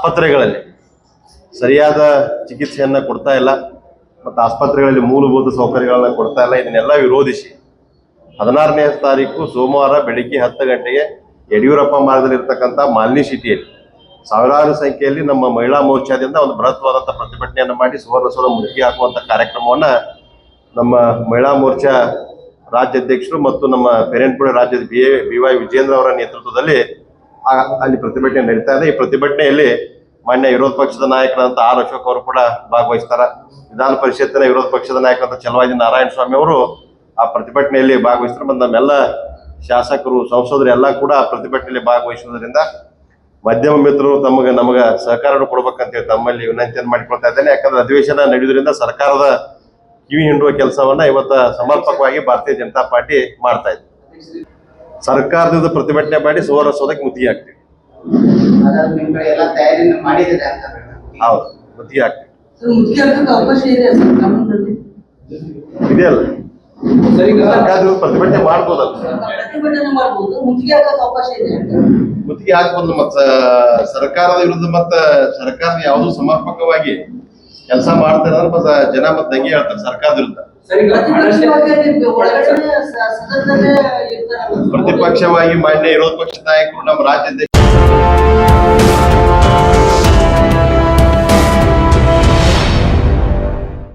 ಆಸ್ಪತ್ರೆಗಳಲ್ಲಿ ಸರಿಯಾದ ಚಿಕಿತ್ಸೆಯನ್ನ ಕೊಡ್ತಾ ಇಲ್ಲ ಮತ್ತು ಆಸ್ಪತ್ರೆಗಳಲ್ಲಿ ಮೂಲಭೂತ ಸೌಕರ್ಯಗಳನ್ನ ಕೊಡ್ತಾ ಇಲ್ಲ. ಇದನ್ನೆಲ್ಲ ವಿರೋಧಿಸಿ 16ನೇ ತಾರೀಕು ಸೋಮವಾರ ಬೆಳಿಗ್ಗೆ 10 ಗಂಟೆಗೆ ಯಡಿಯೂರಪ್ಪ ಮಾರ್ಗದಲ್ಲಿ ಇರ್ತಕ್ಕಂಥ ಮಾಲಿನಿ ಸಿಟಿಯಲ್ಲಿ ಸಾವಿರಾರು ಸಂಖ್ಯೆಯಲ್ಲಿ ನಮ್ಮ ಮಹಿಳಾ ಮೋರ್ಚಾದಿಂದ ಒಂದು ಬೃಹತ್ವಾದಂಥ ಪ್ರತಿಭಟನೆಯನ್ನು ಮಾಡಿ ಸುವರ್ಣಸೌಧ ಮುತ್ತಿಗೆ ಹಾಕುವಂಥ ಕಾರ್ಯಕ್ರಮವನ್ನ ನಮ್ಮ ಮಹಿಳಾ ಮೋರ್ಚಾ ರಾಜ್ಯಾಧ್ಯಕ್ಷರು ಮತ್ತು ನಮ್ಮ ಪೇರೆಂಟ್ಪುರ ರಾಜ್ಯದ BY ವಿಜೇಂದ್ರ ಅವರ ನೇತೃತ್ವದಲ್ಲಿ ಅಲ್ಲಿ ಪ್ರತಿಭಟನೆ ನಡೀತಾ ಇದೆ. ಈ ಪ್ರತಿಭಟನೆಯಲ್ಲಿ ಮಾನ್ಯ ವಿರೋಧ ಪಕ್ಷದ ನಾಯಕರಾದಂಥ ಅಶೋಕ್ ಅವರು ಕೂಡ ಭಾಗವಹಿಸ್ತಾರ. ವಿಧಾನ ಪರಿಷತ್ತಿನ ವಿರೋಧ ಪಕ್ಷದ ನಾಯಕರಾದ ಚಲವಾದಿ ನಾರಾಯಣ ಸ್ವಾಮಿ ಅವರು ಆ ಪ್ರತಿಭಟನೆಯಲ್ಲಿ ಭಾಗವಹಿಸ್ತಾರೆ. ಮತ್ತು ನಮ್ಮೆಲ್ಲ ಶಾಸಕರು ಸಂಸದರು ಎಲ್ಲ ಕೂಡ ಪ್ರತಿಭಟನೆಯಲ್ಲಿ ಭಾಗವಹಿಸುವುದರಿಂದ ಮಾಧ್ಯಮ ಮಿತ್ರರು ನಮಗೆ ಸಹಕಾರ ಕೊಡ್ಬೇಕಂತೇಳಿ ತಮ್ಮಲ್ಲಿ ವಿನಂತಿಯನ್ನು ಮಾಡಿಕೊಳ್ತಾ ಇದ್ದೇನೆ. ಯಾಕಂದ್ರೆ ಅಧಿವೇಶನ ನಡೆಯುವುದರಿಂದ ಸರ್ಕಾರದ ಕಿವಿ ಹಿಂಡುವ ಕೆಲಸವನ್ನ ಇವತ್ತ ಸಮರ್ಪಕವಾಗಿ ಭಾರತೀಯ ಜನತಾ ಪಾರ್ಟಿ ಮಾಡ್ತಾ ಇದೆ. ಸರ್ಕಾರದಿಂದ ಪ್ರತಿಭಟನೆ ಮಾಡಿ ಸುವರ್ಣಸೌಧಕ್ಕೆ ಮುತ್ತಿಗೆ ಹಾಕ್ತೀವಿ. ಹೌದು, ಮುತ್ತಿಗೆ ಹಾಕ್ತೀವಿ. ಇದೆಯಲ್ಲ ಸರ್ಕಾರದಿಂದ ಪ್ರತಿಭಟನೆ ಮಾಡ್ಬೋದಲ್ಲ, ಮುತ್ತಿಗೆ ಹಾಕ್ಬೋದು. ಮತ್ತ ಸರ್ಕಾರದ ವಿರುದ್ಧ ಮತ್ತ ಸರ್ಕಾರ ಯಾವುದು ಸಮರ್ಪಕವಾಗಿ ಕೆಲಸ ಮಾಡ್ತಾರೆ ಅಂದ್ರೆ ಮತ್ತೆ ಜನ ಮತ್ತೆ ದಂಗೆ ಹೇಳ್ತಾರೆ ಸರ್ಕಾರದ ವಿರುದ್ಧ. ಪ್ರತಿಪಕ್ಷವಾಗಿ ಮಾನ್ಯ ವಿರೋಧ ಪಕ್ಷದ ನಾಯಕರು ನಮ್ಮ ರಾಜ್ಯಾಧ್ಯಕ್ಷ